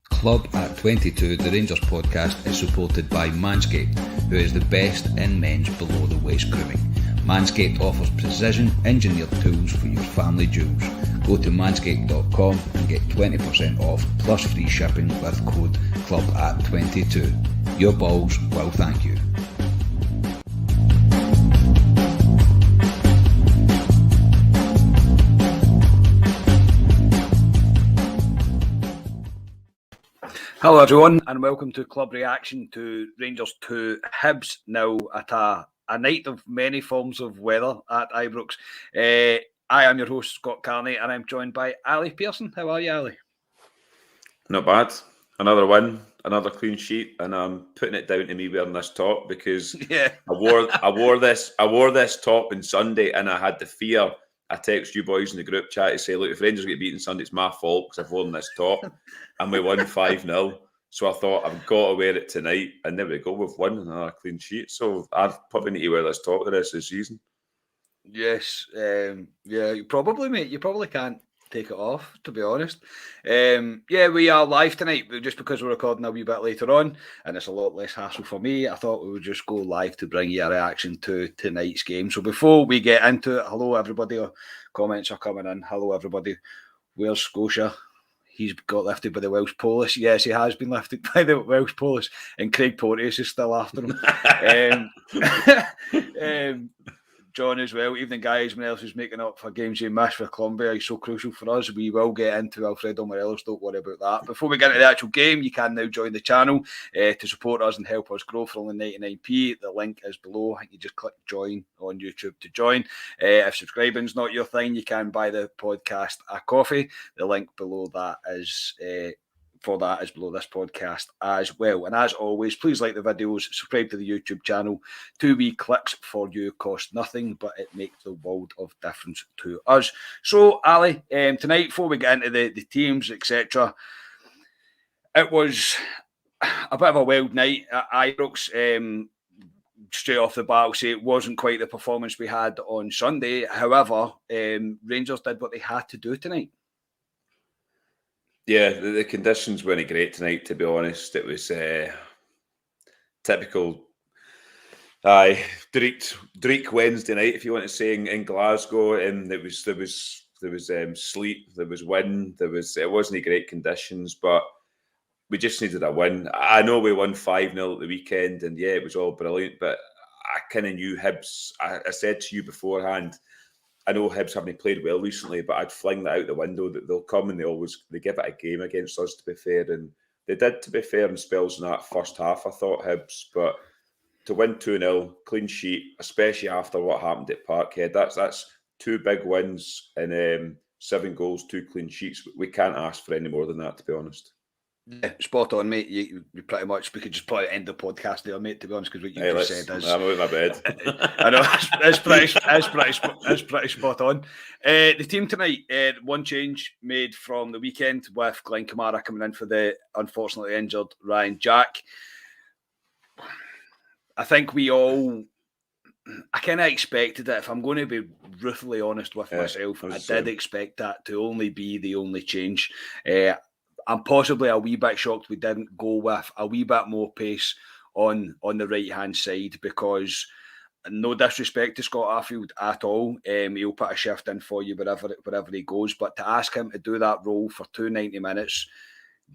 Club at 22, the Rangers podcast, is supported by Manscaped, who is the best in men's below the waist grooming. Manscaped offers precision engineered tools for your family jewels. Go to manscaped.com and get 20% off plus free shipping with code Club at 22. Your balls will thank you. Hello everyone and welcome to Club Reaction to Rangers 2 Hibs now at a night of many forms of weather at Ibrox. I am your host Scott Carney and I'm joined by Ali Pearson. How are you, Ali? Not bad. Another win, another clean sheet, and I'm putting it down to me wearing this top because I wore this top on Sunday and I had the fear. I text you boys in the group chat to say, look, if Rangers get beaten Sunday, it's my fault because I've worn this top. And we won 5-0. So I thought, I've got to wear it tonight. And there we go, we've won another clean sheet. So I probably need to wear this top the rest of the season. Yes. You probably, mate. You probably can't take it off, to be honest. We are live tonight, just because we're recording a wee bit later on, and it's a lot less hassle for me. I thought we would just go live to bring you a reaction to tonight's game. So before we get into it, hello everybody. Comments are coming in. Hello everybody. Where's Scotia? He's got lifted by the Welsh Police. Yes, he has been lifted by the Welsh Police, and Craig Porteous is still after him. John as well. Evening, guys. Morelos is making up for games he missed for Colombia. He's so crucial for us. We will get into Alfredo Morelos. Don't worry about that. Before we get into the actual game, you can now join the channel to support us and help us grow for only 99p. The link is below. You just click join on YouTube to join. If subscribing's not your thing, you can buy the podcast a coffee. The link below that is for that is below this podcast as well. And as always, please like the videos, subscribe to the YouTube channel. 2 wee clicks for you cost nothing, but it makes the world of difference to us. So, Ali, tonight, before we get into the teams, etc., it was a bit of a wild night at Ibrox. Straight off the bat, I'll say it wasn't quite the performance we had on Sunday. However, Rangers did what they had to do tonight. Yeah, the conditions weren't great tonight, to be honest. It was typical Dreek Wednesday night, if you want to say, in Glasgow. And there was sleet, there was wind, it wasn't great conditions, but we just needed a win. I know we won 5-0 at the weekend, and yeah, it was all brilliant, but I kind of knew Hibs. I said to you beforehand, I know Hibs haven't played well recently, but I'd fling that out the window that they'll come and they give it a game against us, to be fair. And they did, to be fair, in spells in that first half, I thought, Hibs. But to win 2-0, clean sheet, especially after what happened at Parkhead, that's 2 big wins and 7 goals, 2 clean sheets. We can't ask for any more than that, to be honest. Yeah, spot on, mate. You pretty much, we could just probably end the podcast there, mate, to be honest, because what you just said is... I'm out of my bed. I know, it's pretty spot on. The team tonight, one change made from the weekend with Glenn Kamara coming in for the unfortunately injured Ryan Jack. I think I kind of expected it. If I'm going to be brutally honest with myself, I did expect that to only be the only change. I'm possibly a wee bit shocked we didn't go with a wee bit more pace on the right-hand side, because no disrespect to Scott Arfield at all, he'll put a shift in for you wherever he goes, but to ask him to do that role for 290 minutes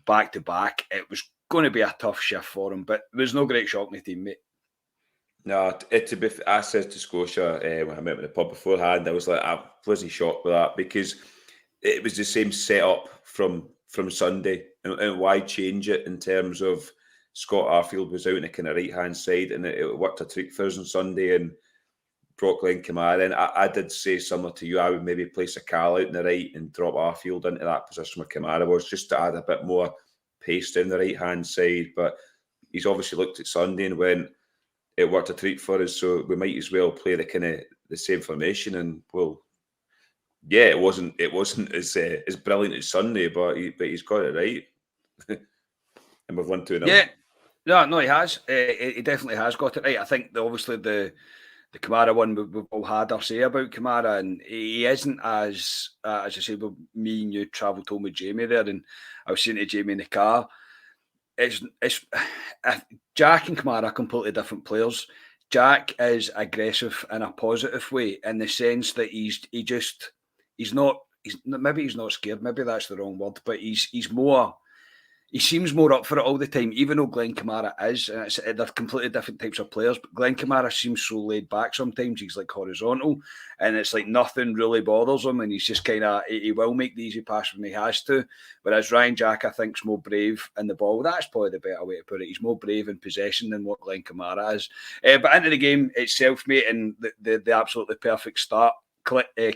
back-to-back, it was going to be a tough shift for him, but there's no great shock in the team, mate. No, I said to Scotia when I met him in the pub beforehand, I was like, I wasn't shocked with that, because it was the same setup from Sunday, and why change it in terms of Scott Arfield was out on the kind of right-hand side, and it worked a treat for us on Sunday, and brought Glenn Kamara in. I did say similar to you, I would maybe place a Cal out on the right and drop Arfield into that position where Kamara was, just to add a bit more pace down the right-hand side, but he's obviously looked at Sunday and went, it worked a treat for us, so we might as well play the same formation, and well, yeah, it wasn't as brilliant as Sunday, but he's got it right, and we've won 2-0. Yeah, no, he has. He definitely has got it right. I think obviously the the Kamara one, we've all had our say about Kamara, and he isn't as I say, me and you travelled home with Jamie there, and I was saying to Jamie in the car, it's Jack and Kamara are completely different players. Jack is aggressive in a positive way, in the sense that he's not scared. Maybe that's the wrong word, but he's more. He seems more up for it all the time, even though Glenn Kamara is. And they're completely different types of players, but Glenn Kamara seems so laid back sometimes. He's like horizontal, and it's like nothing really bothers him, and he's just kind of, he will make the easy pass when he has to. Whereas Ryan Jack, I think, is more brave in the ball. That's probably the better way to put it. He's more brave in possession than what Glenn Kamara is. But into the game itself, mate, and the absolutely perfect start.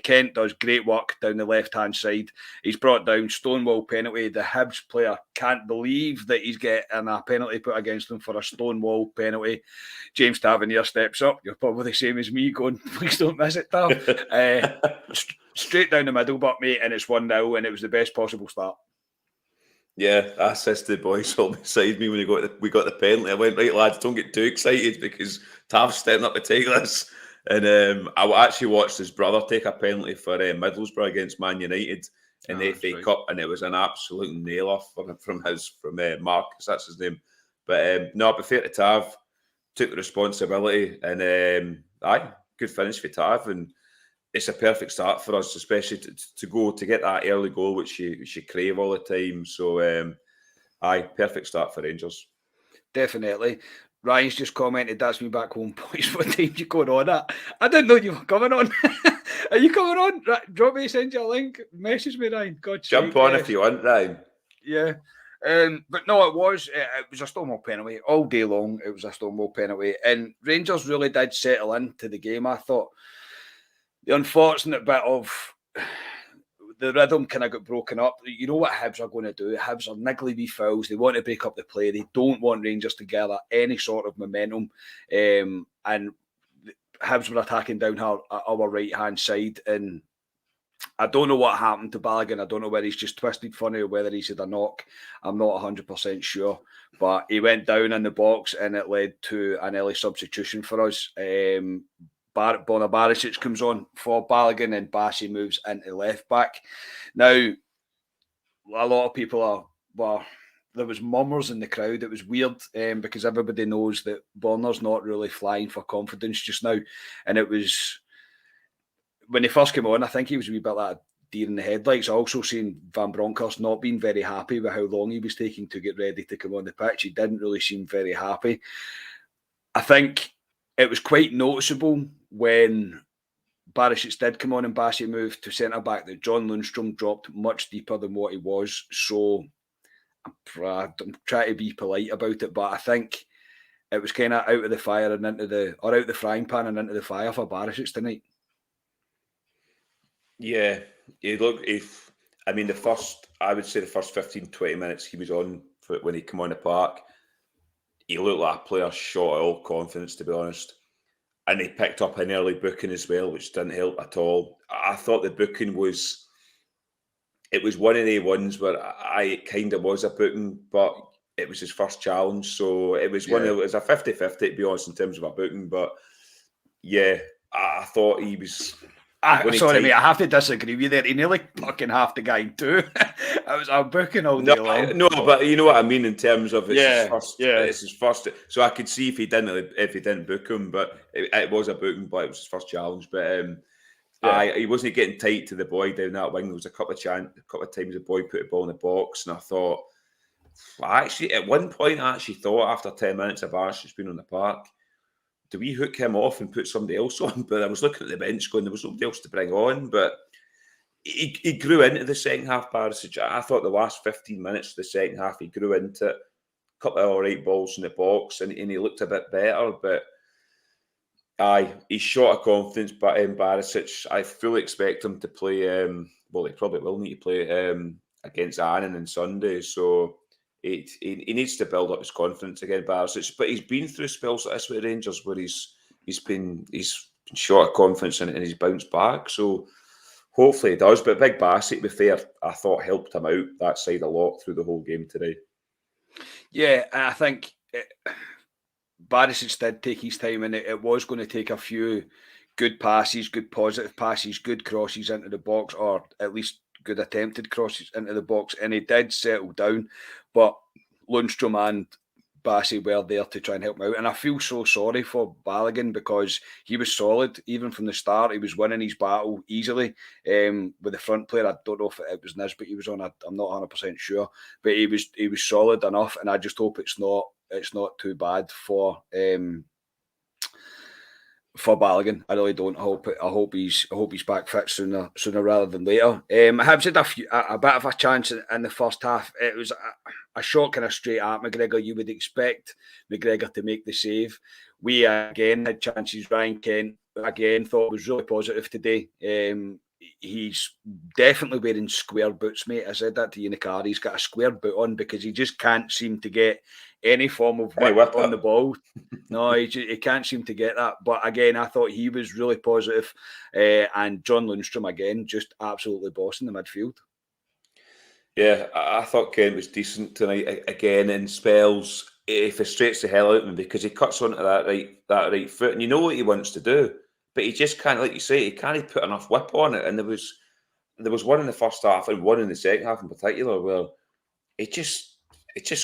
Kent does great work down the left-hand side. He's brought down Stonewall penalty. The Hibs player can't believe that he's getting a penalty put against him for a Stonewall penalty. James Tavernier steps up. You're probably the same as me going, please don't miss it, Tav. Straight down the middle, but mate, and it's 1-0, and it was the best possible start. Yeah, I assisted boys all beside me when we got the penalty. I went, right, lads, don't get too excited because Tav's stepping up to take this. And I actually watched his brother take a penalty for Middlesbrough against Man United in the FA Cup, and it was an absolute nailer from Marcus, that's his name. But no, but fair to Tav, took the responsibility, and good finish for Tav, and it's a perfect start for us, especially to get that early goal, which you crave all the time. So, perfect start for Rangers. Definitely. Ryan's just commented, that's me back home, boys. What time you going on at? I didn't know you were coming on. Are you coming on? Drop me, send you a link. Message me, Ryan. Jump on if you want, Ryan. Yeah. But no, it was a Stonewall penalty. All day long, it was a Stonewall penalty. And Rangers really did settle into the game, I thought. The unfortunate bit of the rhythm kind of got broken up. You know what Hibs are going to do? Hibs are niggly wee fouls. They want to break up the play. They don't want Rangers to gather any sort of momentum. And Hibs were attacking down our right-hand side. And I don't know what happened to Balogun. I don't know whether he's just twisted funny or whether he's had a knock. I'm not 100% sure. But he went down in the box, and it led to an early substitution for us. Borna Barisic comes on for Balogun, and Bassi moves into left back. Now, a lot of people there was murmurs in the crowd. It was weird because everybody knows that Borna's not really flying for confidence just now. And it was, when he first came on, I think he was a wee bit like a deer in the headlights. I also seen Van Bronckhorst not being very happy with how long he was taking to get ready to come on the pitch. He didn't really seem very happy. I think it was quite noticeable when Barisic did come on and Bassi moved to centre-back that John Lundstrom dropped much deeper than what he was. So I'm trying to be polite about it, but I think it was kind of out of the fire and out the frying pan and into the fire for Barisic tonight. Yeah, I would say the first 15, 20 minutes he was on when he came on the park, he looked like a player shot at all confidence, to be honest. And he picked up an early booking as well, which didn't help at all. I thought the booking was one of the ones where it kind of was a booking, but it was his first challenge. So it was it was a 50-50, to be honest, in terms of a booking. But yeah, I thought he was... Sorry, mate, I have to disagree with you there. He nearly fucking half the guy too. I was booking all day long. No, but you know what I mean in terms of it's his first. So I could see if he didn't book him, but it was a booking, but it was his first challenge. But he wasn't getting tight to the boy down that wing. There was a couple of times the boy put the ball in the box, and I thought, at one point I actually thought after 10 minutes of Barisic being on the park, do we hook him off and put somebody else on? But I was looking at the bench going, there was nobody else to bring on. But he grew into the second half, Barisic. I thought the last 15 minutes of the second half, he grew into it. A couple of all right balls in the box, and he looked a bit better. But he's short of confidence. But Barisic, I fully expect him to play. He probably will need to play against Annan on Sunday. So he needs to build up his confidence again, Barisic. But he's been through spells like this with Rangers where he's been short of confidence and he's bounced back. So hopefully he does. But Big Bassi, to be fair, I thought helped him out that side a lot through the whole game today. Yeah, I think Barisic did take his time, and it was going to take a few good passes, good positive passes, good crosses into the box, or at least good attempted crosses into the box, and he did settle down. But Lundstrom and Bassey were there to try and help him out. And I feel so sorry for Balogun because he was solid. Even from the start, he was winning his battle easily with the front player. I don't know if it was Nisbet he was on. I'm not 100% sure. But he was solid enough, and I just hope it's not too bad for Balogun. I really don't. I hope he's back fit sooner rather than later. Hibs had a bit of a chance in the first half. It was a shot kind of straight at McGregor. You would expect McGregor to make the save. We again had chances. Ryan Kent again thought was really positive today. He's definitely wearing square boots, mate. I said that to Unicar. He's got a square boot on because he just can't seem to get any form of whip on the ball. No, he can't seem to get that. But again, I thought he was really positive. And John Lundstrom, again, just absolutely bossing the midfield. Yeah, I thought Kent was decent tonight. Again, in spells, he frustrates the hell out of him because he cuts onto that right foot. And you know what he wants to do. But he just can't, like you say, he can't put enough whip on it. And there was one in the first half and one in the second half in particular where it just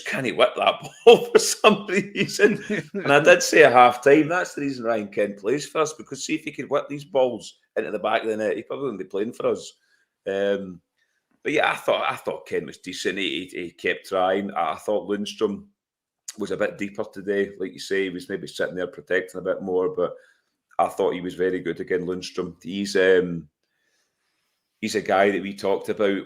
can't whip that ball for some reason. And I did say at half time, that's the reason Ryan Kent plays for us, because see if he could whip these balls into the back of the net, he probably wouldn't be playing for us. But yeah, I thought Kent was decent. He kept trying. I thought Lundstrom was a bit deeper today. Like you say, he was maybe sitting there protecting a bit more, but I thought he was very good again, Lundstrom. He's a guy that we talked about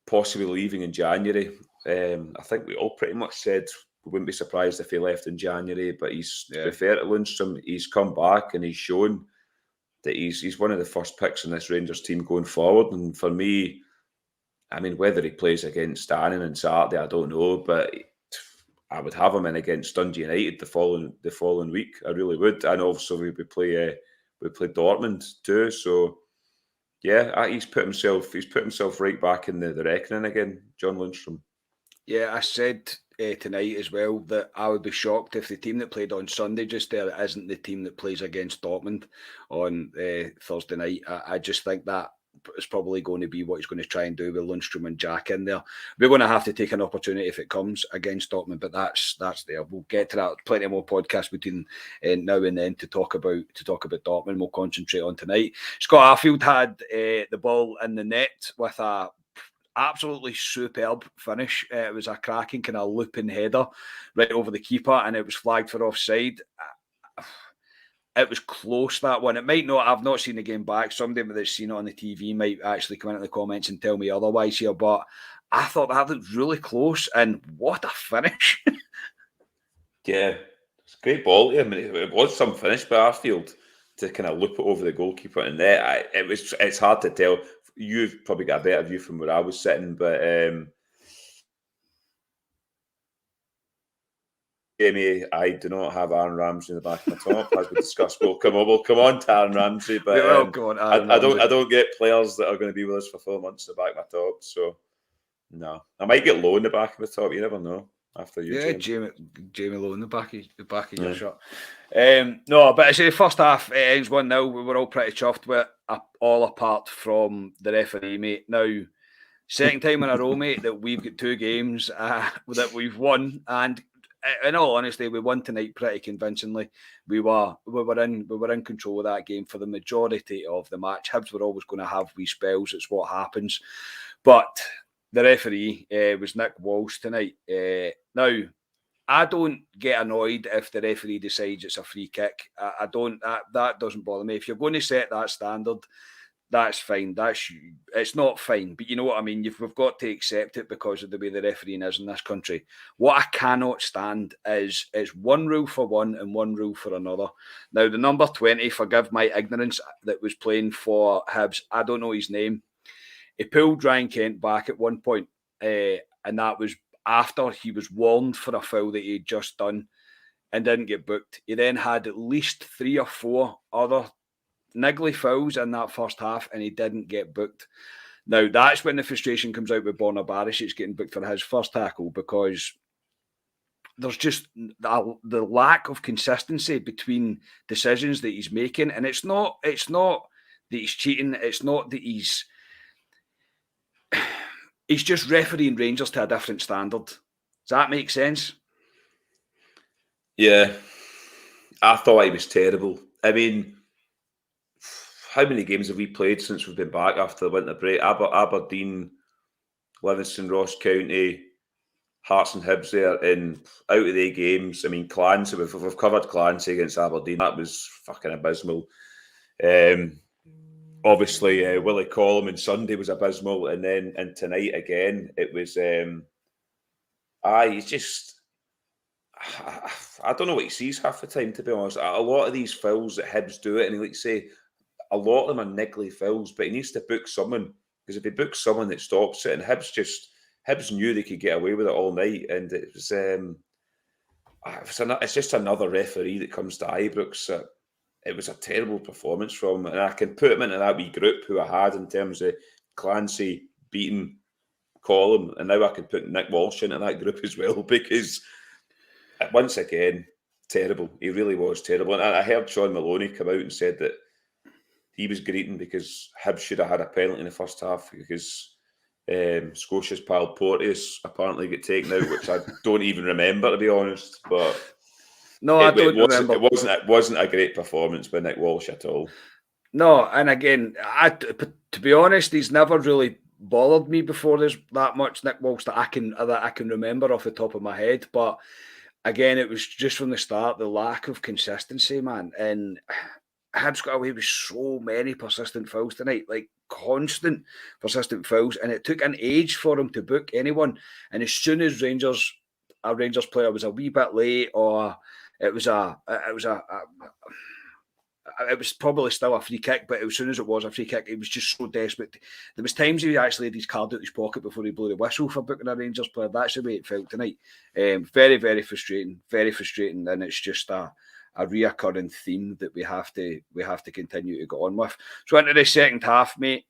possibly leaving in January. I think we all pretty much said we wouldn't be surprised if he left in January, but to be fair to Lundstrom, he's come back and he's shown that he's one of the first picks in this Rangers team going forward. And for me, I mean, whether he plays against Annan on Saturday, I don't know, but I would have him in against Dundee United the following week. I really would. And also we play Dortmund too. So yeah, he's put himself right back in the reckoning again, John Lundstrom. Yeah, I said tonight as well that I would be shocked if the team that played on Sunday just there isn't the team that plays against Dortmund on Thursday night. I just think that is probably going to be what he's going to try and do with Lundstrom and Jack in there. We're going to have to take an opportunity if it comes against Dortmund, but that's there. We'll get to that. Plenty more podcasts between now and then to talk about Dortmund. We'll concentrate on tonight. Scott Arfield had the ball in the net with a absolutely superb finish. It was a cracking kind of looping header right over the keeper, and it was flagged for offside. It was close, that one. It might not, I've not seen the game back. Somebody that's seen it on the TV might actually come into the comments and tell me otherwise here, but I thought that looked really close, and what a finish. Yeah, it's a great ball. I mean, it was some finish by Arfield to kind of loop it over the goalkeeper and net. It's hard to tell. You've probably got a better view from where I was sitting, but Jamie, I do not have Aaron Ramsey in the back of my top, as we discussed. We'll come on to Aaron Ramsey, but I don't get players that are going to be with us for 4 months in the back of my top. So no, I might get Lowe in the back of the top. You never know. After you, yeah, Jamie Lowe in the back of your shot. No, but I say the first half ends 1-0. We were all pretty chuffed with all apart from the referee, mate. Now, second time in a row, mate, that we've got 2 games that we've won, and in all honesty, we won tonight pretty convincingly. We were in control of that game for the majority of the match. Hibs were always going to have wee spells. It's what happens, but the referee was Nick Walsh tonight. Now, I don't get annoyed if the referee decides it's a free kick. I don't. That doesn't bother me. If you're going to set that standard, that's fine. It's not fine, but you know what I mean. We've got to accept it because of the way the refereeing is in this country. What I cannot stand is one rule for one and one rule for another. Now, the number 20, forgive my ignorance, that was playing for Hibs, I don't know his name. He pulled Ryan Kent back at one point, and that was after he was warned for a foul that he had just done and didn't get booked. He then had at least 3 or 4 other niggly fouls in that first half, and he didn't get booked. Now, that's when the frustration comes out with Borna Barisic getting booked for his first tackle, because there's just the lack of consistency between decisions that he's making, and it's not that he's cheating. It's not that he's just refereeing Rangers to a different standard. Does that make sense? Yeah, I thought he was terrible. I mean, how many games have we played since we've been back after the winter break? Aberdeen, Livingston, Ross County, Hearts and Hibs there in out of the games. I mean, Clancy, we've covered Clancy against Aberdeen. That was fucking abysmal. Obviously, Willie Collum on Sunday was abysmal. And then and tonight again, it was... he's just... I don't know what he sees half the time, to be honest. A lot of these fouls that Hibs do it, and like say, a lot of them are niggly fouls, but he needs to book someone, because if he books someone that stops it, and Hibs knew they could get away with it all night, and it's just another referee that comes to Ibrox. It was a terrible performance from him, and I can put him into that wee group who I had in terms of Clancy beating Collum, and now I can put Nick Walsh into that group as well, because once again, terrible. He really was terrible. And I heard Sean Maloney come out and said that he was greeting because Hibs should have had a penalty in the first half, because Scotia's pal Porteous apparently got taken out, which I don't even remember, to be honest. But no, I don't remember. It wasn't a great performance by Nick Walsh at all. No, and again, to be honest, he's never really bothered me before. There's that much Nick Walsh that I can remember off the top of my head, but again, it was just from the start the lack of consistency, man. And Hibs got away with so many persistent fouls tonight, like constant persistent fouls, and it took an age for him to book anyone. And as soon as a Rangers player was a wee bit late, or it was probably still a free kick, but as soon as it was a free kick, he was just so desperate. There was times he actually had his card out his pocket before he blew the whistle for booking a Rangers player. That's the way it felt tonight. Very, very frustrating, and it's just a reoccurring theme that we have to continue to go on with. So into the second half, mate.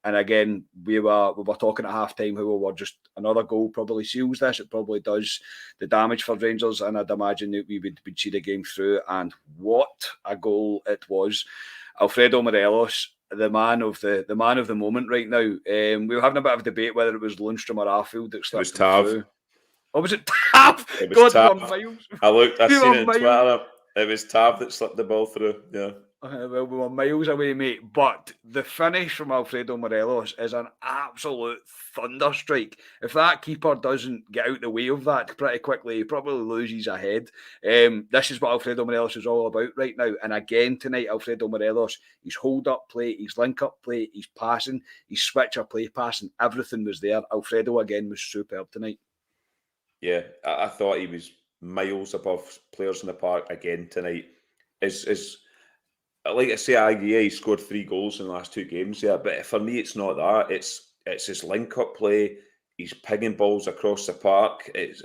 And again, we were talking at half time how we were just another goal probably seals this. It probably does the damage for Rangers, and I'd imagine that we would see the game through. And what a goal it was! Alfredo Morelos, the man of the moment right now. We were having a bit of a debate whether it was Lundstrom or Arfield that slipped through. Oh, was it Tav? It was God, Tav. Miles. I seen it on Twitter. It was Tav that slipped the ball through. Yeah. Well, we were miles away, mate. But the finish from Alfredo Morelos is an absolute thunderstrike. If that keeper doesn't get out the way of that pretty quickly, he probably loses a head. This is what Alfredo Morelos is all about right now. And again tonight, Alfredo Morelos, his hold-up play, his link-up play, his passing, his switcher play passing, everything was there. Alfredo again was superb tonight. Yeah, I thought he was miles above players in the park again tonight. Like I say, he scored 3 goals in the last 2 games. Yeah, but for me, it's not that. It's his link-up play. He's pinging balls across the park. It's.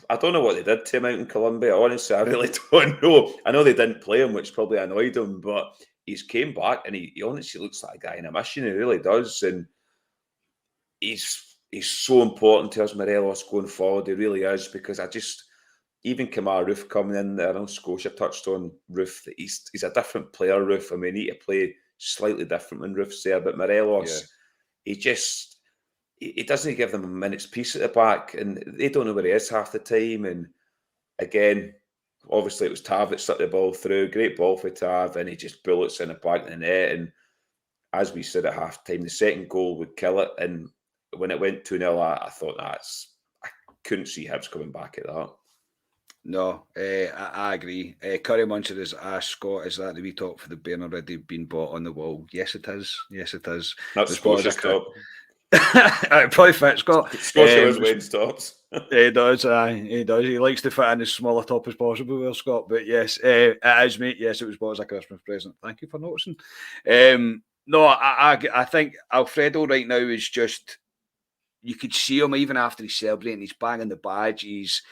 I don't know what they did to him out in Colombia. Honestly, I really don't know. I know they didn't play him, which probably annoyed him. But he's came back, and he honestly looks like a guy in a mission. He really does, and he's so important to us, Morelos, going forward. He really is, because even Kamar Roof coming in there, I know Scotia touched on Roof, that he's a different player, Roof. I mean, we need to play slightly different when Roof's there, but Morelos, he doesn't give them a minute's peace at the back, and they don't know where he is half the time. And again, obviously it was Tav that slipped the ball through, great ball for Tav, and he just bullets in the back of the net. And as we said at half time, the second goal would kill it, and when it went 2-0, I thought I couldn't see Hibs coming back at that. No, I agree. Curry Muncher has asked Scott, is that the wee top for the Bairn already been bought on the wall? Yes, it is. Yes, it is. That's Scotia's top. It probably fits, Scott. Scotia is Wayne's tops. He does. He does. He likes to fit in as small a top as possible with Scott. But yes, it is, mate. Yes, it was bought as a Christmas present. Thank you for noticing. No, I think Alfredo right now is just... You could see him even after he's celebrating, he's banging the badge, he's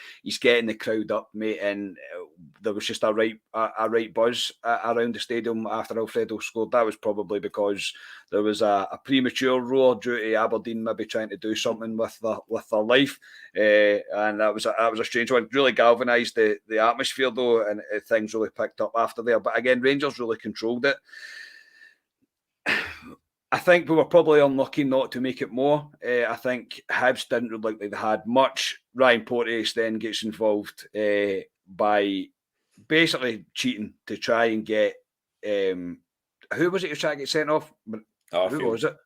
getting the crowd up, mate. And there was just a right buzz around the stadium after Alfredo scored. That was probably because there was a premature roar due to Aberdeen maybe trying to do something with their life, and that was a strange one. Really galvanised the atmosphere though, and things really picked up after there. But again, Rangers really controlled it. I think we were probably unlucky not to make it more. I think Hibs didn't look like they had much. Ryan Porteous then gets involved by basically cheating to try and get... who was it to try to get sent off? Arfield. Who was it?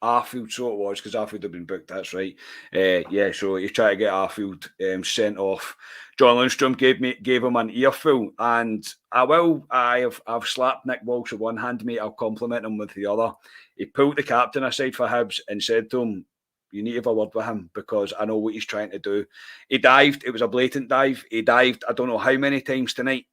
Arfield, so it was, because Arfield had been booked, that's right. So you try to get Arfield sent off. John Lundstrom gave him an earful, and I've slapped Nick Walsh with one hand, mate. I'll compliment him with the other. He pulled the captain aside for Hibs and said to him, you need to have a word with him because I know what he's trying to do. He dived. It was a blatant dive. He dived, I don't know how many times tonight.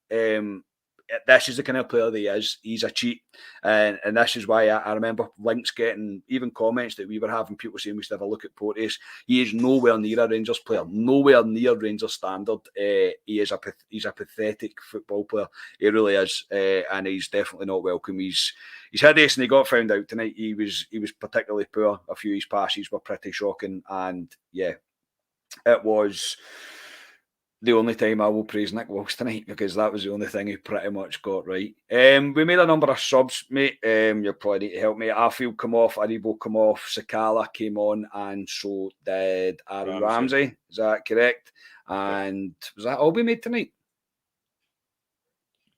This is the kind of player that he is. He's a cheat. And this is why I remember links getting even comments that we were having, people saying we should have a look at Porteous. He is nowhere near a Rangers player, nowhere near Rangers standard. He's a pathetic football player. He really is. And he's definitely not welcome. He's hideous, and he got found out tonight. He was particularly poor. A few of his passes were pretty shocking. And yeah, it was the only time I will praise Nick Walsh tonight, because that was the only thing he pretty much got right. We made a number of subs, mate. You'll probably need to help me. Arfield come off, Aribo come off, Sakala came on, and so did Aaron Ramsey. Is that correct? And was that all we made tonight?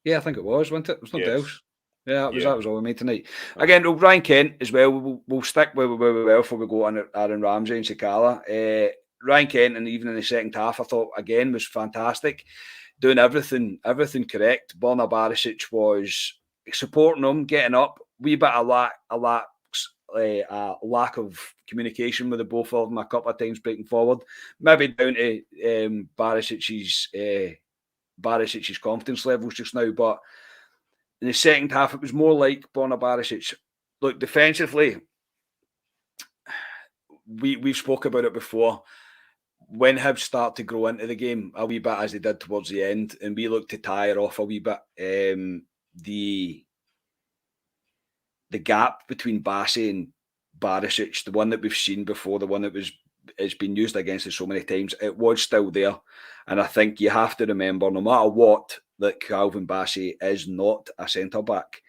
Yeah, I think it was, wasn't it? It was nothing else. Yeah, that was all we made tonight. Again, Ryan Kent as well. We'll stick where we were before we go on Aaron Ramsey and Sakala. Ryan Kent, and even in the second half, I thought again was fantastic, doing everything correct. Borna Barisic was supporting him, getting up. Wee bit of lack of communication with the both of them a couple of times breaking forward. Maybe down to Barisic's confidence levels just now, but in the second half, it was more like Borna Barisic. Look, defensively, we've spoke about it before. When Hibs start to grow into the game a wee bit, as they did towards the end, and we look to tire off a wee bit, the gap between Bassey and Barisic, the one that we've seen before, the one that has been used against us so many times, it was still there. And I think you have to remember, no matter what, that Calvin Bassey is not a centre-back.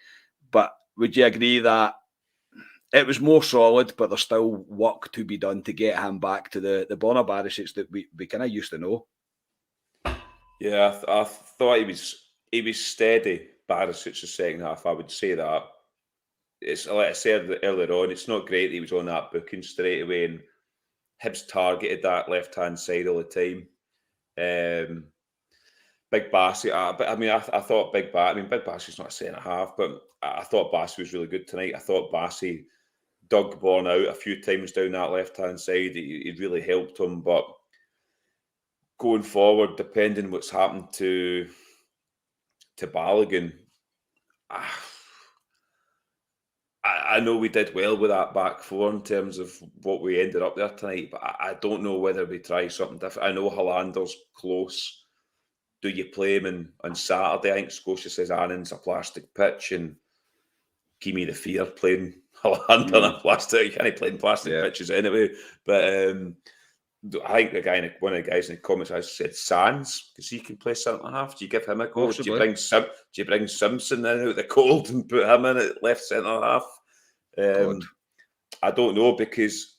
But would you agree that it was more solid, but there's still work to be done to get him back to the Borna Barisic that we kind of used to know? Yeah, I thought he was steady, Barisic, the second half. I would say that. It's like I said earlier on, it's not great that he was on that booking straight away, and Hibs targeted that left-hand side all the time. Big Bassey, I thought Big Bassey's not a centre-half, but I thought Bassey was really good tonight. I thought Bassey dug Born out a few times down that left-hand side. He really helped him, but going forward, depending what's happened to Balogun, I know we did well with that back four in terms of what we ended up there tonight, but I don't know whether we try something different. I know Hollander's close. Do you play him on Saturday? I think Scotia says Annan's a plastic pitch, and give me the fear playing Hollander on a plastic. You can't play in plastic pitches anyway. But I think one of the guys in the comments has said Sands, because he can play centre half. Do you give him a go? Do you bring Simpson in out the cold and put him in at left centre half? I don't know, because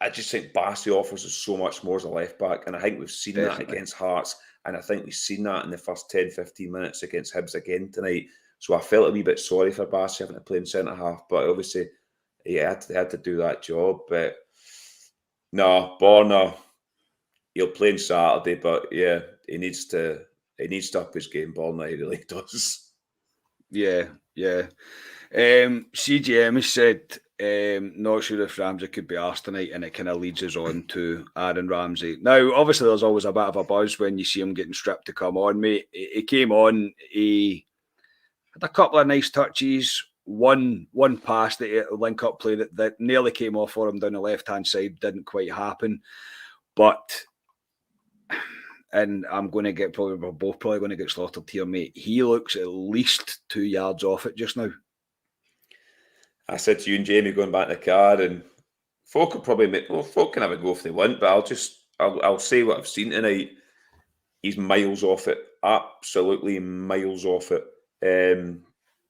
I just think Bassey offers us so much more as a left back, and I think we've seen that against Hearts, and I think we've seen that in the first 10-15 minutes against Hibs again tonight. So I felt a wee bit sorry for Bassey having to play in centre half, but obviously they had to do that job. But no, Borna, he'll play on Saturday, but yeah, he needs to up his game. Borna, he really does. Yeah. CGM has said, not sure if Ramsey could be arsed tonight, and it kind of leads us on to Aaron Ramsey. Now, obviously, there's always a bit of a buzz when you see him getting stripped to come on, mate. He came on, he had a couple of nice touches, one pass, that link-up play that nearly came off for him down the left-hand side, didn't quite happen. But and I'm going to get we're both probably going to get slaughtered here, mate. He looks at least 2 yards off it just now. I said to you and Jamie going back in the car, and folk could probably folk can have a go if they want, but I'll say what I've seen tonight. He's miles off it, absolutely miles off it.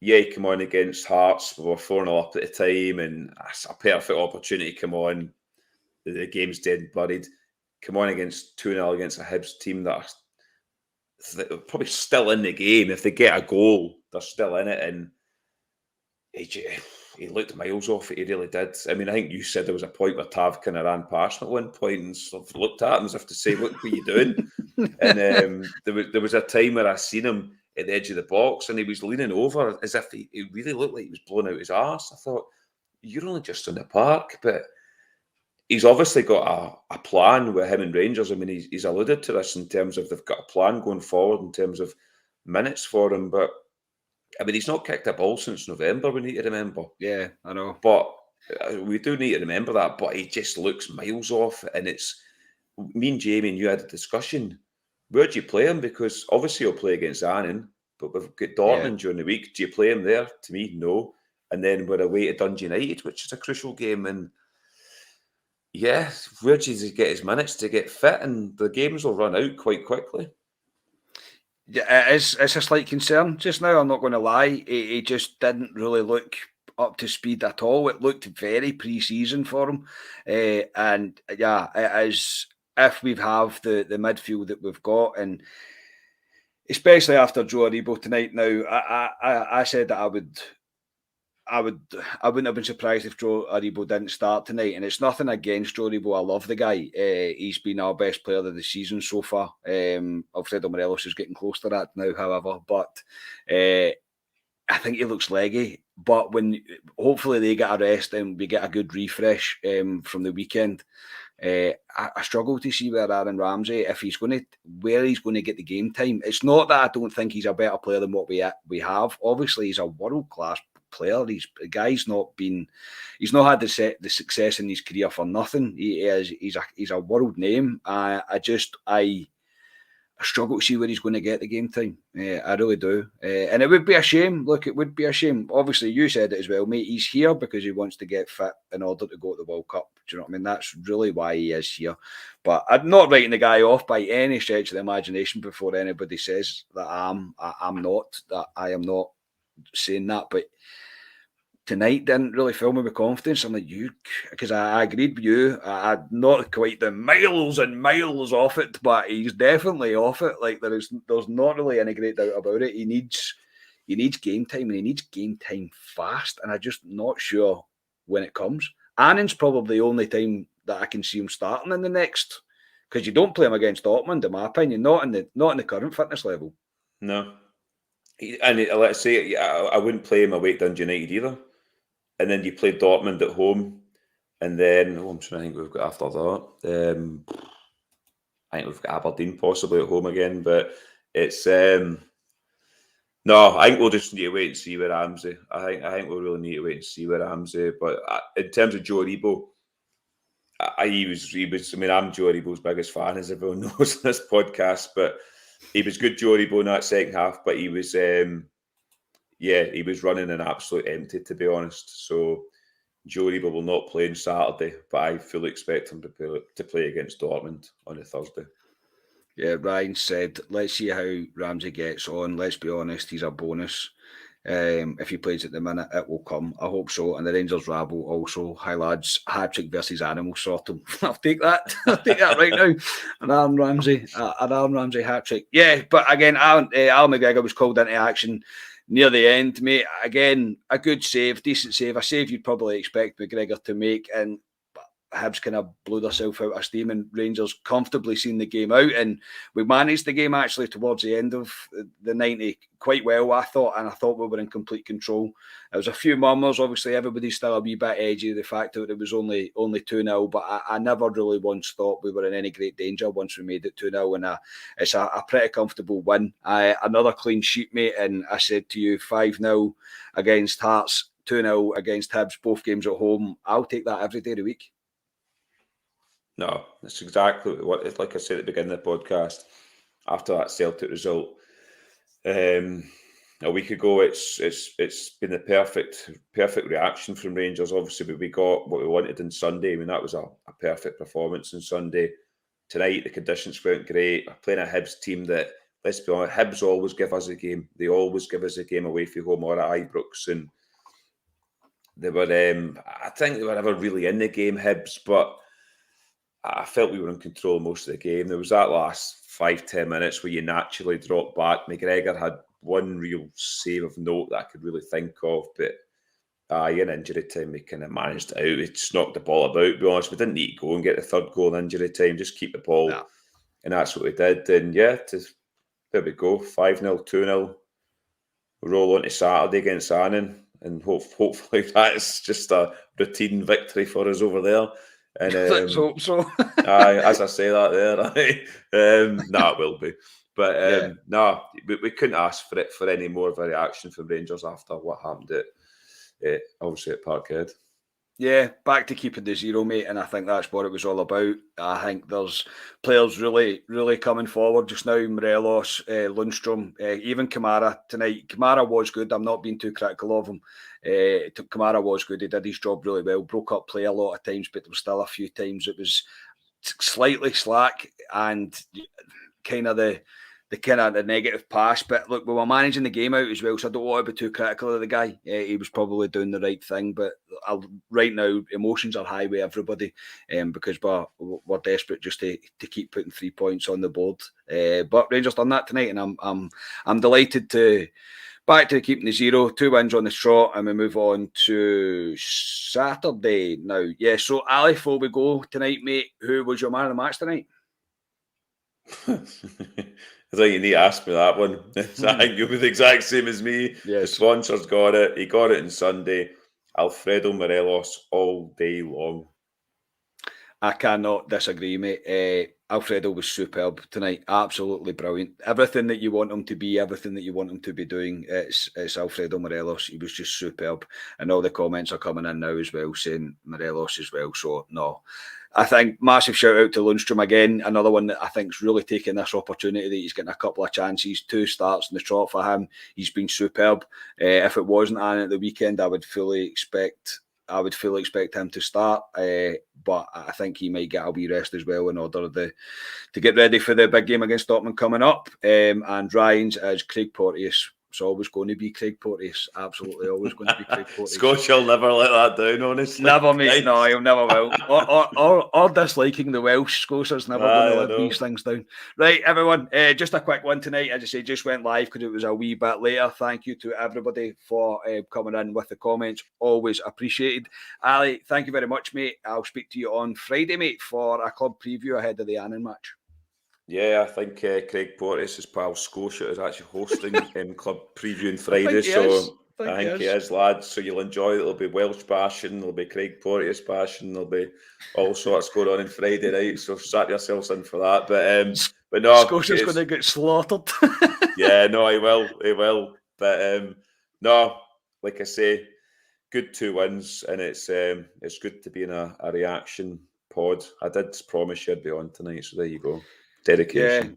Yeah, he came on against Hearts. We were 4-0 up at the time, and it's a perfect opportunity to come on. The game's dead and buried. Come on against 2-0 against a Hibs team that are probably still in the game. If they get a goal, they're still in it, and he looked miles off it. He really did. I mean, I think you said there was a point where Tav kind of ran past him at one point and sort of looked at him as if to say, "Look, what are you doing?" And there was a time where I seen him at the edge of the box and he was leaning over as if he really looked like he was blowing out his arse. I thought, you're only just in the park, but he's obviously got a plan with him and Rangers. I mean, he's alluded to this in terms of they've got a plan going forward in terms of minutes for him, but I mean, he's not kicked a ball since November, we need to remember. Yeah, I know. But we do need to remember that, but he just looks miles off, and it's, me and Jamie and you had a discussion, where do you play him? Because obviously he'll play against Annan, but we've got Dortmund during the week. Do you play him there? To me, no. And then we're away to Dundee United, which is a crucial game, and yeah, where does he get his minutes to get fit? And the games will run out quite quickly. Yeah, it's a slight concern just now, I'm not going to lie. He just didn't really look up to speed at all. It looked very pre-season for him. And yeah, it is, if we have the midfield that we've got, and especially after Joe Aribo tonight. Now, I said that I wouldn't have been surprised if Joe Aribo didn't start tonight, and it's nothing against Joe Aribo. I love the guy. He's been our best player of the season so far. Alfredo Morelos is getting close to that now, however, but I think he looks leggy. But when hopefully they get a rest and we get a good refresh from the weekend, I struggle to see where Aaron Ramsey, if he's going to, where he's going to get the game time. It's not that I don't think he's a better player than what we have. Obviously, he's a world class player. He's not had the success in his career for nothing. He's a world name. I struggle to see where he's going to get the game time. I really do. And it would be a shame. Look, it would be a shame. Obviously, you said it as well, mate. He's here because he wants to get fit in order to go to the World Cup. Do you know what I mean? That's really why he is here. But I'm not writing the guy off by any stretch of the imagination before anybody says that I am not saying that. But tonight didn't really fill me with confidence. I'm like, because I agreed with you. I'm not quite the miles and miles off it, but he's definitely off it. Like there's not really any great doubt about it. He needs game time, and he needs game time fast. And I'm just not sure when it comes. Annan's probably the only time that I can see him starting in the next, because you don't play him against Dortmund, in my opinion, not in the current fitness level. No. And let's say I wouldn't play him away at Dundee United either. And then you play Dortmund at home, and then I'm trying to think we've got after that. I think we've got Aberdeen possibly at home again, but it's no. I think we'll just need to wait and see with Ramsey. I think we'll really need to wait and see with Ramsey. But in terms of Joe Aribo, he was. I mean, I'm Joe Aribo's biggest fan, as everyone knows on this podcast. But he was good, Joe Aribo, in that second half. But he was. He was running an absolute empty, to be honest. So Joe Aribo will not play on Saturday, but I fully expect him to play against Dortmund on a Thursday. Yeah, Ryan said, let's see how Ramsey gets on. Let's be honest, he's a bonus. If he plays at the minute, it will come. I hope so. And the Rangers rabble also. Hi lads, hat-trick versus Animal Sortum. I'll take that. I'll take that right now. An Aaron Ramsey hat-trick. Yeah, but again, Al McGregor was called into action near the end, mate. Again, a good save, decent save. A save you'd probably expect McGregor to make, and Hibs kind of blew themselves out of steam, and Rangers comfortably seen the game out. And we managed the game actually towards the end of the 90 quite well, I thought, and I thought we were in complete control. There was a few murmurs. Obviously, everybody's still a wee bit edgy, the fact that it was only 2-0, but I never really once thought we were in any great danger once we made it 2-0, and it's a pretty comfortable win. Another clean sheet, mate, and I said to you, 5-0 against Hearts, 2-0 against Hibs, both games at home. I'll take that every day of the week. No, that's exactly what, like I said at the beginning of the podcast, after that Celtic result a week ago. It's been the perfect reaction from Rangers. Obviously, we got what we wanted on Sunday. I mean, that was a perfect performance on Sunday. Tonight, the conditions weren't great. We're playing a Hibs team that, let's be honest, Hibs always give us a game. They always give us a game away from home or at Ibrox. And they were, I think they were never really in the game, Hibs, but I felt we were in control most of the game. There was that last 5-10 minutes where you naturally dropped back. McGregor had one real save of note that I could really think of, but in injury time, we kind of managed it out. We just knocked the ball about, to be honest. We didn't need to go and get the third goal in injury time, just keep the ball. Yeah. And that's what we did. And yeah, there we go, 5-0, 2-0. We roll on to Saturday against Annan, and hopefully that's just a routine victory for us over there. And let's hope so. As I say that there, it will be. But we couldn't ask for any more of a reaction from Rangers after what happened obviously at Parkhead. Yeah, back to keeping the zero, mate, and I think that's what it was all about. I think there's players really, really coming forward just now. Morelos, Lundstrom, even Kamara tonight. Kamara was good. I'm not being too critical of him. Kamara was good. He did his job really well. Broke up play a lot of times, but there was still a few times it was slightly slack and kind of the negative pass. But look, we were managing the game out as well, so I don't want to be too critical of the guy. He was probably doing the right thing, but right now emotions are high with everybody, because we're desperate just to keep putting 3 points on the board. But Rangers done that tonight, and I'm delighted to back to keeping the zero, 2 wins on the trot, and we move on to Saturday now. Yeah, so Ali, before we go tonight, mate, who was your man of the match tonight? I think you need to ask me that one. I think you'll be the exact same as me. Yes. The sponsors got it. He got it on Sunday. Alfredo Morelos all day long. I cannot disagree, mate. Alfredo was superb tonight. Absolutely brilliant. Everything that you want him to be, everything that you want him to be doing, it's Alfredo Morelos. He was just superb. And all the comments are coming in now as well, saying Morelos as well. So, no. I think massive shout out to Lundstrom again. Another one that I think's really taken this opportunity that he's getting a couple of chances, 2 starts in the trot for him. He's been superb. If it wasn't Anne at the weekend, I would fully expect him to start, but I think he might get a wee rest as well in order to get ready for the big game against Dortmund coming up. And Ryan's is Craig Porteous. It's always going to be Craig Porteous. Absolutely always going to be Craig Porteous. Scotch will never let that down, honestly. Never, mate. No, he'll never will. Or disliking the Welsh. Scotia's never going to let these things down. Right, everyone. Just a quick one tonight. As I say, just went live because it was a wee bit later. Thank you to everybody for coming in with the comments. Always appreciated. Ali, thank you very much, mate. I'll speak to you on Friday, mate, for a club preview ahead of the Annan match. Yeah, I think Craig Porteous' pal Scotia is actually hosting club preview on Friday. I think he is, lads. So you'll enjoy it. There'll be Welsh bashing, there'll be Craig Porteous bashing, there'll be all sorts going on Friday night. So strap yourselves in for that. But no, Scotia's going to get slaughtered. Yeah, no, he will. But no, like I say, good 2 wins, and it's good to be in a reaction pod. I did promise you I'd be on tonight, so there you go. Dedication.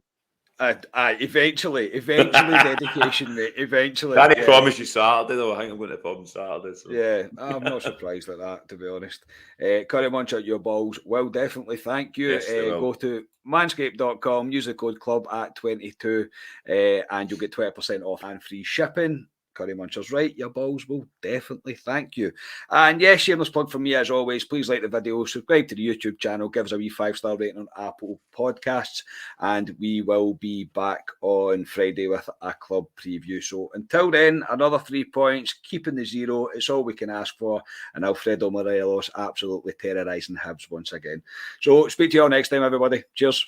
Yeah. Eventually dedication, mate. Eventually. Can't promise you Saturday, though. I think I'm going to pub on Saturday. So. Yeah, I'm not surprised at that, to be honest. Curry Munch at your balls. Well, definitely. Thank you. Yes, go to manscaped.com, use the code club at 22, and you'll get 20% off and free shipping. Curry Muncher's right, your balls will definitely thank you. And yes, shameless plug from me as always. Please like the video, subscribe to the YouTube channel, give us a wee 5-star rating on Apple Podcasts, and we will be back on Friday with a club preview. So until then, another 3 points, keeping the zero. It's all we can ask for. And Alfredo Morelos absolutely terrorising Hibs once again. So speak to you all next time, everybody. Cheers.